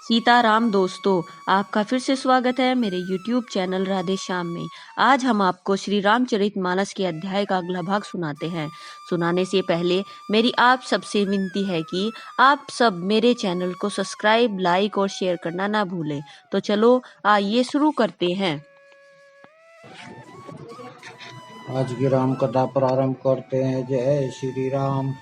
सीताराम दोस्तों, आपका फिर से स्वागत है मेरे YouTube चैनल राधे श्याम में। आज हम आपको श्री रामचरितमानस के अध्याय का अगला भाग सुनाते हैं। सुनाने से पहले मेरी आप सबसे विनती है कि आप सब मेरे चैनल को सब्सक्राइब, लाइक और शेयर करना ना भूलें। तो चलो आइए शुरू करते हैं। आज की राम कथा प्रारंभ करते हैं। जय श्री राम।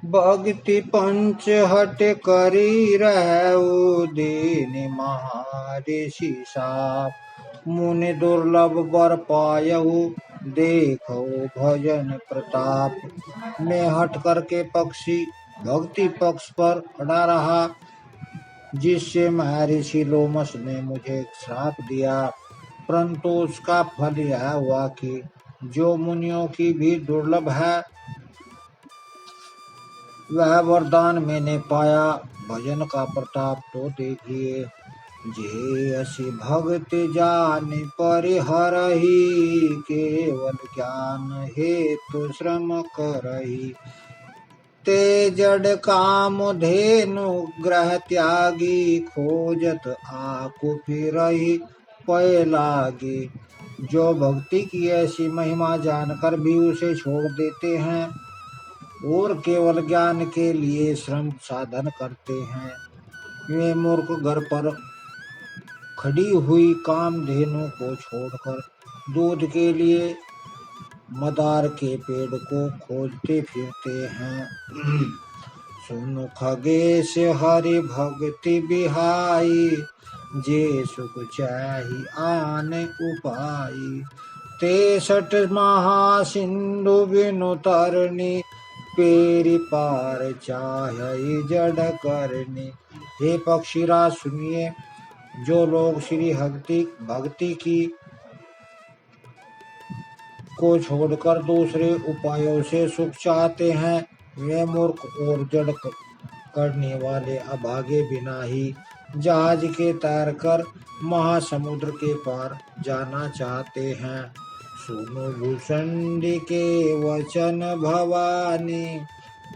भक्ति पंच हट करी रहु दीन महर्षि साप। मुनि दुर्लभ बर पायहु देखो भजन प्रताप। मैं हट करके पक्षी भक्ति पक्ष पर अड़ा रहा, जिससे महर्षि लोमस ने मुझे श्राप दिया। परंतु उसका फल यह हुआ कि जो मुनियों की भी दुर्लभ है वह वरदान मैंने पाया। भजन का प्रताप तो देखिए। जे असी भक्ति जान परिहरहि, केवल ज्ञान हेतु श्रम करहि। ते जड़ काम धेनु ग्रह त्यागी, खोजत आकु फिरहि पय लागी। जो भक्ति की ऐसी महिमा जानकर भी उसे छोड़ देते हैं और केवल ज्ञान के लिए श्रम साधन करते हैं, वे मूर्ख घर पर खड़ी हुई कामधेनु को छोड़कर दूध के लिए मदार के पेड़ को खोजते फिरते हैं। सुनो खगेश हरि भक्ति बिहाई, जे सुख चाहि आन उपाई। 63 महासिंधु बिनु तरनी, पेरी पार चाहे जड़ करनी। हे पक्षीराज सुनिए, जो लोग श्री भक्ति की को छोड़कर दूसरे उपायों से सुख चाहते हैं, वे मूर्ख और जड़ करने वाले अभागे बिना ही जहाज के तैरकर महासमुद्र के पार जाना चाहते हैं। सुनो भूषंडी के वचन भवानी,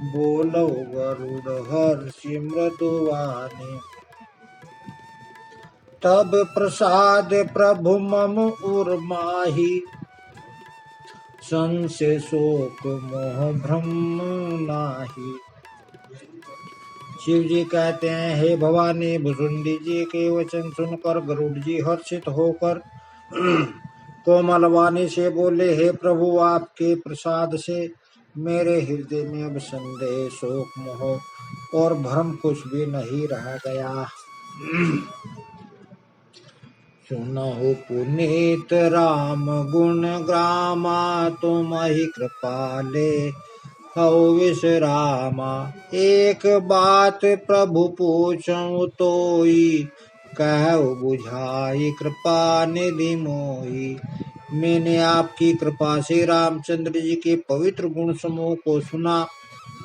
बोलो गरुड़ हर्षि मृदुवानी। तब प्रसाद प्रभु मम उर्माही, संशय शोक मोह भ्रम नाही। शिव जी कहते हैं, हे भवानी, भुसुंडी जी के वचन सुनकर गरुड़ जी हर्षित होकर कोमल वाणी से बोले, हे प्रभु, आपके प्रसाद से मेरे हृदय में अब संदेह, शोक, मोह और भ्रम कुछ भी नहीं रह गया। सुनहु पुनीत राम गुण ग्रामा, तुम ही कृपाले हौ विश्रामा। एक बात प्रभु पूछूं तोई, कहु बुझाई कृपा निधि मोई। मैंने आपकी कृपा से रामचंद्र जी के पवित्र गुण समूह को सुना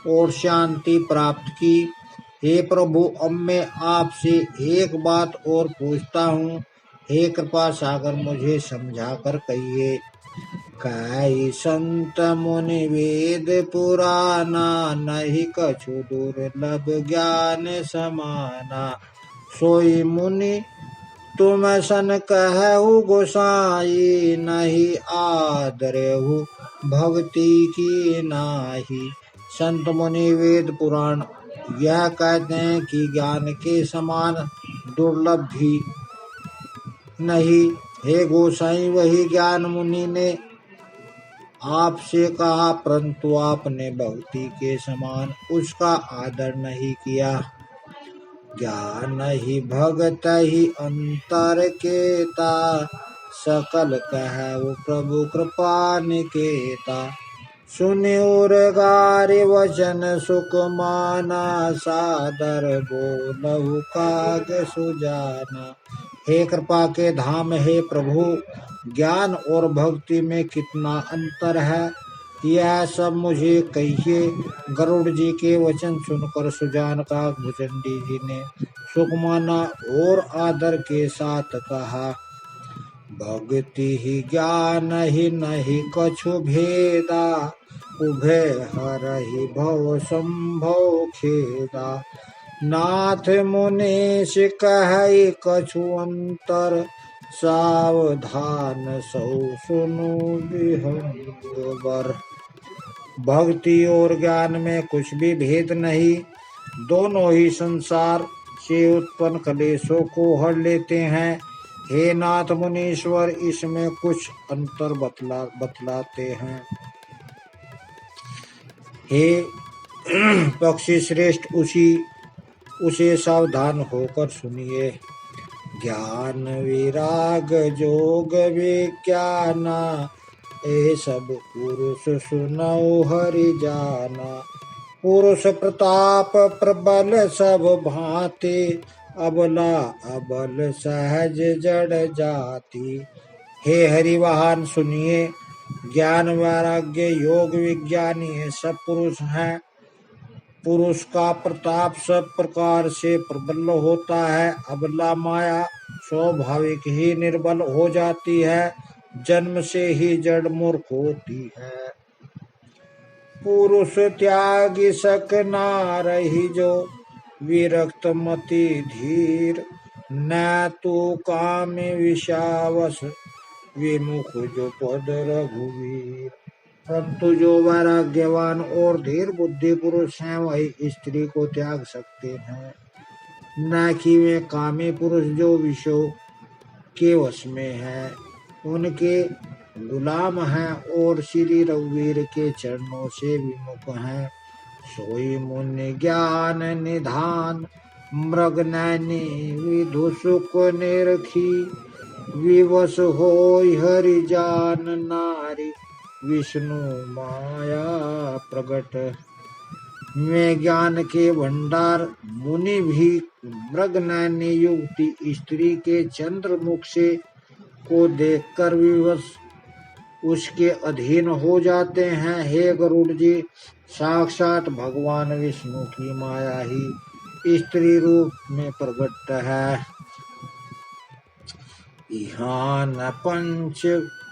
और शांति प्राप्त की। हे प्रभु, अब मैं आपसे एक बात और पूछता हूँ। हे कृपा सागर, मुझे समझा कर कहिए। कई संत मुनि वेद पुराना, नहीं कछु दुर्लभ ज्ञान समाना। सोई मुनि तुम सन कहु गोसाई, नहीं आदरेहु भक्ति की नाही। संत मुनि वेद पुराण यह कहते हैं कि ज्ञान के समान दुर्लभ भी नहीं। हे गोसाई, वही ज्ञान मुनि ने आपसे कहा, परंतु आपने भक्ति के समान उसका आदर नहीं किया। ज्ञान ही भगत ही अंतर केता, सकल कहु प्रभु कृपा निकेता। सुनि और गारि वचन सुख माना, सादर बोलहु काग सुजाना। हे कृपा के धाम, हे प्रभु, ज्ञान और भक्ति में कितना अंतर है, यह सब मुझे कहिए। गरुड़ जी के वचन सुनकर सुजान का भुजंडी जी ने सुख माना और आदर के साथ कहा, भक्ति ही ज्ञान ही नहीं कछु भेदा, उभय हरहि भव संभव खेदा। नाथ मुनीश कहै कछु अंतर, सावधान सौ सुनु विहंगवर। भक्ति और ज्ञान में कुछ भी भेद नहीं, दोनों ही संसार से उत्पन्न क्लेशों को हर लेते हैं। हे नाथ मुनीश्वर, इसमें कुछ अंतर बतलाते हैं। हे पक्षी श्रेष्ठ, उसे सावधान होकर सुनिए। ज्ञान विराग जोग विज्ञाना, ये सब पुरुष सुनौ हरि जाना। पुरुष प्रताप प्रबल सब भांति, अबला अबल सहज जड़ जाति। हे हरिवाहन सुनिए, ज्ञान वैराग्य योग विज्ञानी ये सब पुरुष हैं। पुरुष का प्रताप सब प्रकार से प्रबल होता है, अबला माया स्वाभाविक ही निर्बल हो जाती है, जन्म से ही जड़ मूर्ख होती है। पुरुष त्यागी सक ना रही जो, विरक्त मति धीर। न तो काम विषावस, विमुख जो पद रघुवीर। परंतु जो वैराग्यवान और धीर बुद्धि पुरुष हैं, वही स्त्री को त्याग सकते हैं, न कि वे कामी पुरुष जो विषयों के वश में हैं, उनके गुलाम हैं और श्री रघुवीर के चरणों से विमुख हैं। सोई मुनि ज्ञान निधान, मृग नैनी विधु सुख निरखी। विवश होई हरि जान नारी, विष्णु माया प्रगट। में ज्ञान के भंडार मुनि भी मृग नैनी युवती स्त्री के चंद्रमुख से को देखकर विवश उसके अधीन हो जाते हैं। हे गरुड़ जी, साक्षात भगवान विष्णु की माया ही स्त्री रूप में प्रकट है। यहाँ न पंच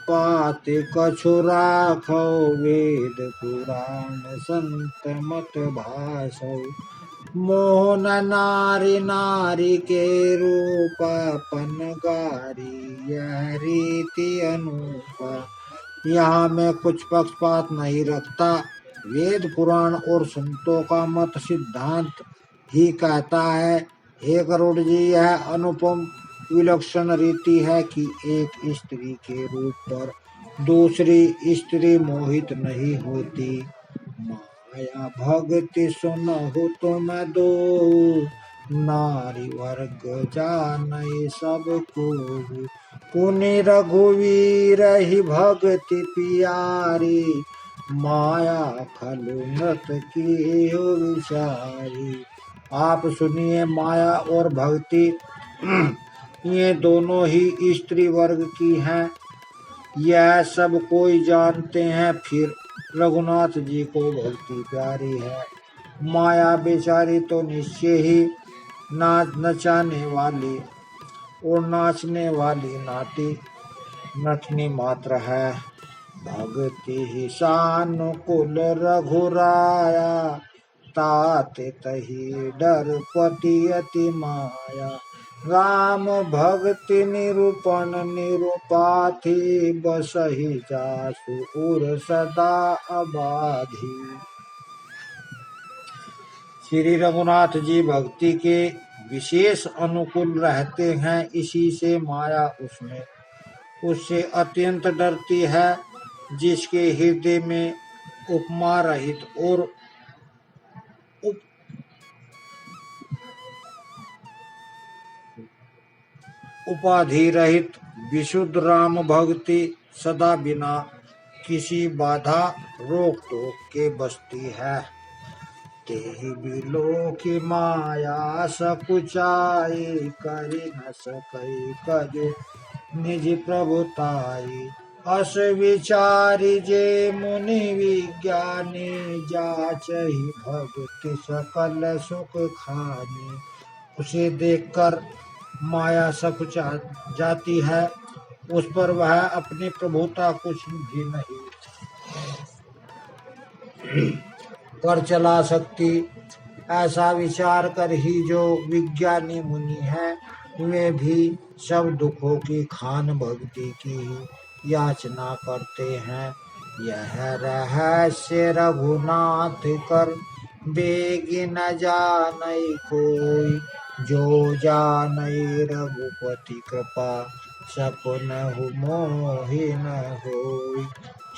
पात कछु राखो, वेद पुराण संत मत भाषो। मोह न नारी नारी के रूप, पन गारी यह रीति अनूपा। यहाँ मैं कुछ पक्षपात नहीं रखता, वेद पुराण और संतों का मत सिद्धांत ही कहता है। हे गरुड़ जी, यह अनुपम विलक्षण रीति है कि एक स्त्री के रूप पर दूसरी स्त्री मोहित नहीं होती। माया भक्ति सुनहु तुम दो, नारी वर्ग जाने सब को। पुनि रघुवीर ही भक्ति प्यारी, माया खल नृत की विचारी। आप सुनिए, माया और भक्ति ये दोनों ही स्त्री वर्ग की हैं, यह सब कोई जानते हैं। फिर रघुनाथ जी को भक्ति प्यारी है। माया बेचारी तो निश्चय ही नचाने वाली और नाचने वाली नटनी मात्र है। भक्ति ही सानुकूल रघुराया, ताते तही डर पति अति माया। राम भक्ति निरूपण निरूपाथी, बसहि जासु उर सदा अबाधी। श्री रघुनाथ जी भक्ति के विशेष अनुकूल रहते हैं, इसी से माया उससे अत्यंत डरती है। जिसके हृदय में उपमा रहित और उपाधि रहित विशुद्ध राम भक्ति सदा बिना किसी बाधा रोक टोक के बसती है। तेहि बिलो की माया सकुचाई, करि न सकई कजु निज प्रभुताई। अस विचारी जे मुनि विज्ञानी, जाचहि भक्ति सकल सुख खानी। उसे देखकर माया सकुचा जाती है, उस पर वह अपनी प्रभुता कुछ भी नहीं कर चला सकती। ऐसा विचार कर ही जो विज्ञानी मुनि हैं वे भी सब दुखों की खान भक्ति की ही याचना करते हैं। यह रहस्य रघुनाथ कर बेगी न जानै कोई, जो जानई रघुपति कृपा सपनहु मोहि न होई।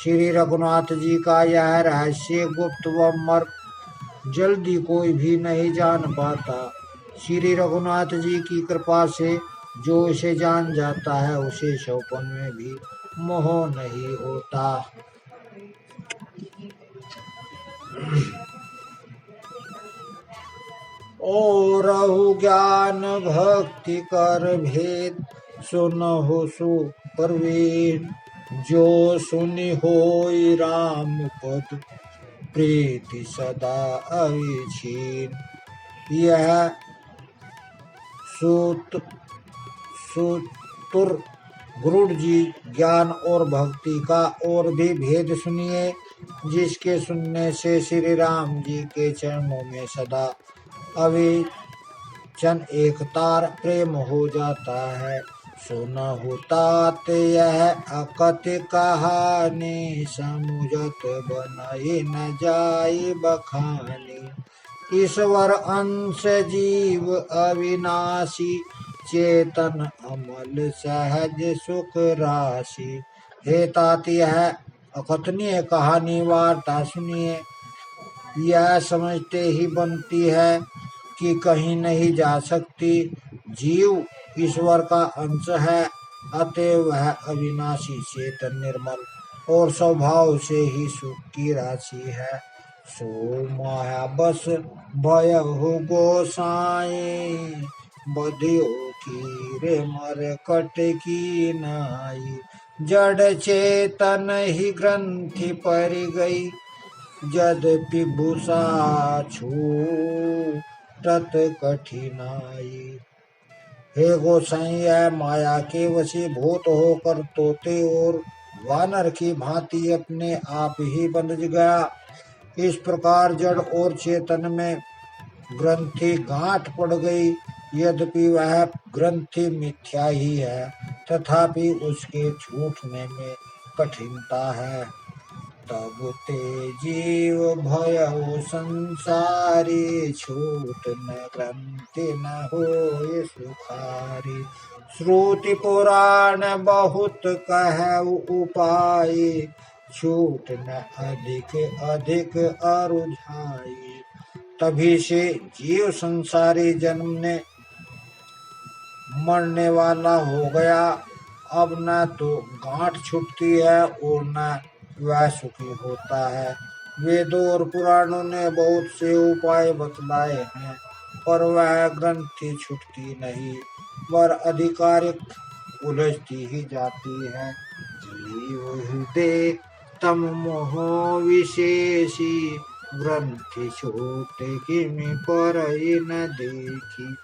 श्री रघुनाथ जी का यह रहस्य गुप्त व मर्म जल्दी कोई भी नहीं जान पाता। श्री रघुनाथ जी की कृपा से जो इसे जान जाता है उसे सौपन में भी मोह नहीं होता। और ज्ञान भक्ति कर भेद सुनहु सुप्रवीण, जो सुनि होई राम पद प्रीति सदा अविछीन। यह सूत सूतुर गुरुड़ जी ज्ञान और भक्ति का और भी भेद सुनिए, जिसके सुनने से श्री राम जी के चरणों में सदा अविचन एक तार प्रेम हो जाता है। सुनहु तात यह अकथ कहानी, समुझत बनहि न जाई बखानी। ईश्वर अंश जीव अविनाशी, चेतन अमल सहज सुख राशि। हे तात यह अकथनीय कहानी वार्ता सुनिए, यह समझते ही बनती है कि कहीं नहीं जा सकती। जीव ईश्वर का अंश है, अतएव वह अविनाशी चेतन निर्मल और स्वभाव से ही सुख की राशि है। सो माया बस भयहु गोसाई, बधियो की रे मर कट की नाई। जड़ चेतन ही ग्रंथि पर गई, यद्यपि भूषा छूटत कठिनाई। हे गोसाई यह माया के वशीभूत होकर तोते और वानर की भांति अपने आप ही बंध गया। इस प्रकार जड़ और चेतन में ग्रंथि गांठ पड़ गई। यद्यपि वह ग्रंथि मिथ्या ही है, तथापि उसके छूटने में कठिनता है। तब ते जीव भयउ संसारी, छूट न ग्रंथि न होय सुखारी। श्रुति पुराण बहुत कहउ उपाय, छूट न अधिक अधिक अरुझाई। तभी से जीव संसारी जन्मने मरने वाला हो गया। अब न तो गांठ छूटती है और न वह सुखी होता है। वेदों और पुराणों ने बहुत से उपाय बतलाए हैं, पर वह ग्रंथि छूटती नहीं, पर अधिकारिक उलझती ही जाती है। जीव हृदय तम मोह विशेषी, ग्रंथि छूटे किमि परई न देखी।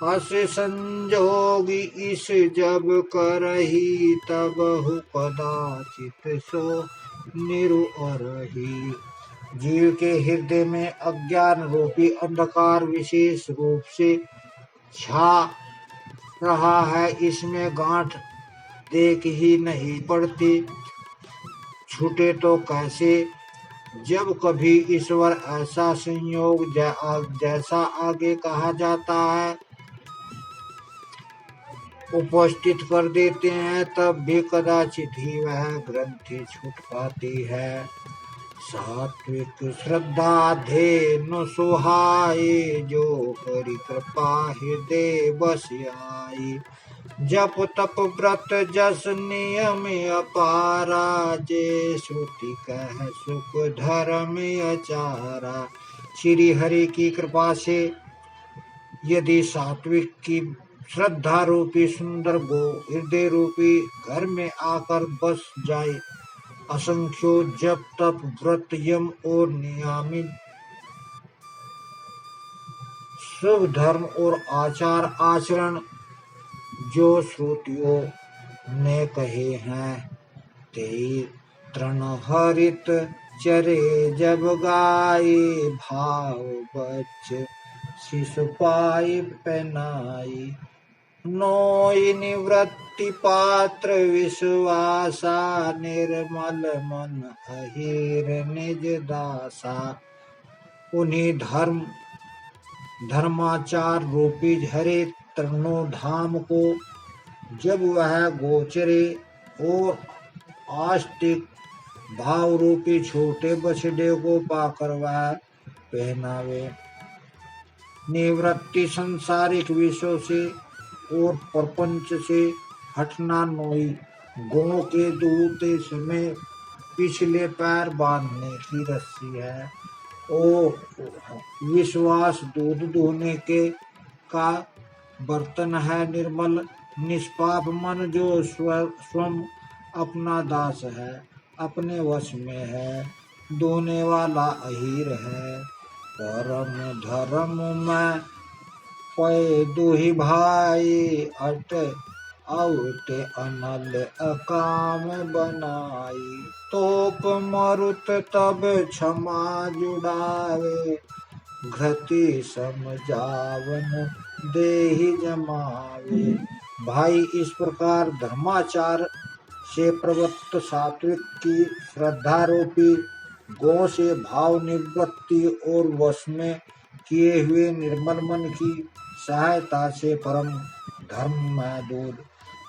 अस संजोगी इस जब करही, तबहु कदाचित सो निरुअरही। जीव के हृदय में अज्ञान रूपी अंधकार विशेष रूप से छा रहा है, इसमें गांठ देख ही नहीं पड़ती। छूटे तो कैसे? जब कभी ईश्वर ऐसा संयोग जैसा आगे कहा जाता है उपस्थित कर देते हैं, तब भी कदाचित ही वह ग्रंथि छूट पाती है। सात्विक श्रद्धा धेनु सुहाए, जो करि कृपा हृदय बस आई। जप तप व्रत जस नियम अपारा, जे श्रुति कह सुख धर्म अचारा। श्री हरि की कृपा से यदि सात्विक की श्रद्धा रूपी सुंदर गो हृदय रूपी घर में आकर बस जाए, असंख्यो जप तप व्रत यम और नियमित शुभ धर्म और आचार आचरण जो श्रुतियों ने कहे हैं, ते तृण हरित चरे जब गाई भाव बच शिशुपाई पहनाई नोई निवृत्ति पात्र विश्वासा निर्मल मन अहिर निज दासा उन्हीं धर्माचार रूपी हरे तृणोधाम को जब वह गोचरे और आस्तिक भाव रूपी छोटे बछड़े को पाकर वह पहनावे निवृत्ति संसारिक विषयों से और प्रपंच से हटना नोई गुणों के दूते समय पिछले पैर बांधने की रस्सी है और विश्वास दूध दुहने के का बर्तन है निर्मल निष्पाप मन जो स्वयं अपना दास है अपने वश में है दोने वाला अहीर है परम धर्म में पै दुहि भाई अट औट अनल अकाम बनाई तोप मरुत तब क्षमा जुड़ावे घृति समझावन देहि जमावे भाई इस प्रकार धर्माचार से प्रवृत्त सात्विक की श्रद्धा रूपी गौ से भाव निवृत्ति और वश में किए हुए निर्मल मन की सहायता से परम धर्म में दूध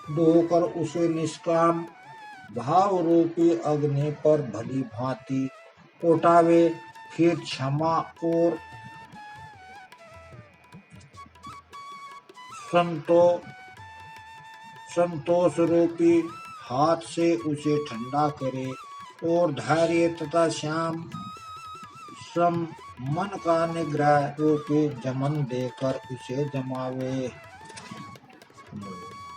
दोकर उसे निष्काम भाव रूपी अग्नि पर भली भांति उठावे फिर क्षमा और संतोष रूपी हाथ से उसे ठंडा करे और धैर्य तथा सम मन का निग्रह रूपी जमन देकर उसे जमावे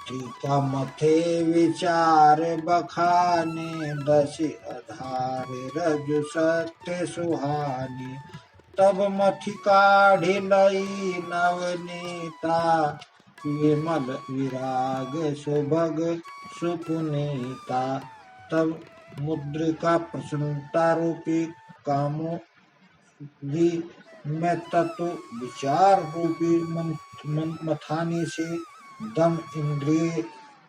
टीका मथे विचार बखाने दशि आधार रजु सत्य सुहानी तब मथि काढ़ी लई नवनीता विमल विराग सुभग सुपुनीता तब मुद्रिका प्रसन्नता रूपी कामों भी में तत्व विचार रूपी मथानी से दम इंद्रिय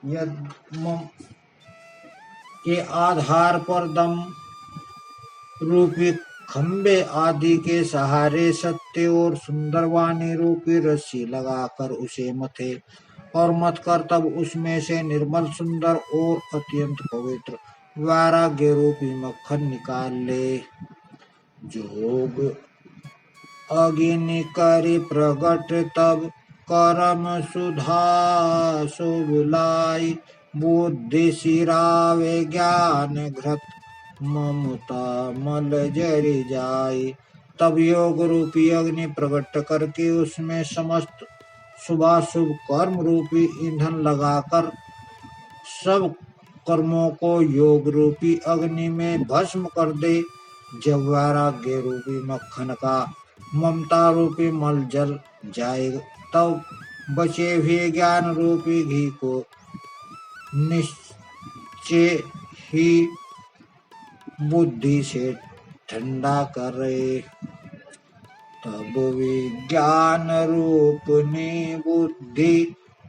यज्ञ के आधार पर दम रूपी खंबे आदि के सहारे सत्य और सुंदरवाणी रूपी रस्सी लगाकर उसे मथे और मत कर तब उसमें से निर्मल सुंदर और अत्यंत पवित्र वैराग्य रूपी मक्खन निकाल ले जोग अग्नि करि प्रगट तब करम सुधा सुबुलाई बुद्धि सिरावे ज्ञान घृत ममता मल जरि जाय तब योग रूपी अग्नि प्रकट करके उसमें समस्त शुभाशुभ कर्म रूपी ईंधन लगाकर सब कर्मों को योग रूपी अग्नि में भस्म कर दे जब वैराग्य रूपी मक्खन का ममता रूपी मल जल जाएगा तब बचे हुए ज्ञान रूपी घी को निश्चय ही बुद्धि से ठंडा करे तब विज्ञान रूपनी बुद्धि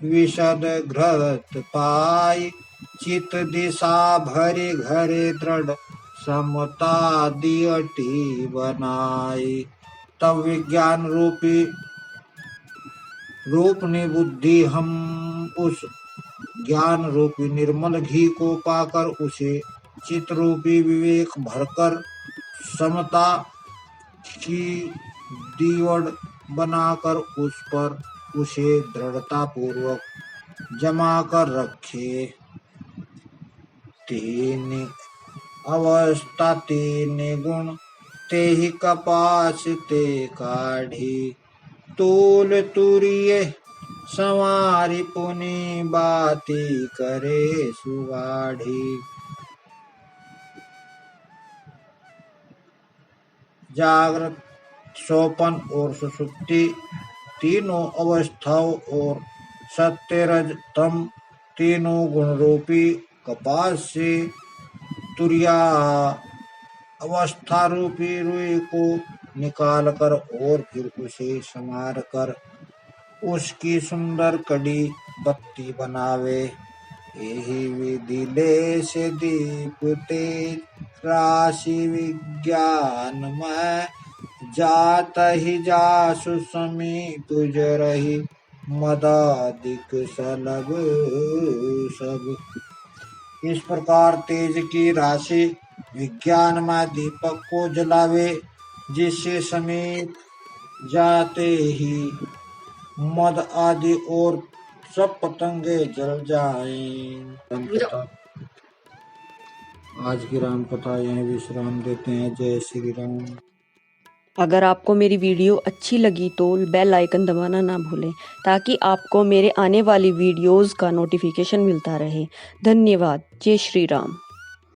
विशद घृत पाई चित दिशा भरे घरे दृढ़ समता दियटी बनाई तब विज्ञान रूपनी बुद्धि हम उस ज्ञान रूपी निर्मल घी को पाकर उसे चित रूपी विवेक भरकर समता की दीवड़ बनाकर उस पर उसे दृढ़ता पूर्वक जमा कर रखे तीन अवस्था तीन गुण ते ही कपास ते काढ़ी तूल तुरिये संवारी पुनि बाती करे सुगाढ़ी जागृत सोपन और सुषुप्ति तीनों अवस्थाओं और सत्य रज तम तीनों गुण रूपी कपास से तुरिया अवस्था रूपी रुई को निकाल कर और फिर उसे संवार कर उसकी सुंदर कड़ी बत्ती बनावे। यही विधि ले से दीप तेज राशि विज्ञान में जात ही जासु समीप रही मदादिक सलब सब। इस प्रकार तेज की राशि विज्ञान में दीपक को जलावे, जिससे समीप जाते ही मद आदि और सब पतंगे जल जाएं। आज की राम कथा यहीं विश्राम देते हैं। जय श्री राम। अगर आपको मेरी वीडियो अच्छी लगी तो बेल आइकन दबाना ना भूलें ताकि आपको मेरे आने वाली वीडियोस का नोटिफिकेशन मिलता रहे। धन्यवाद। जय श्री राम।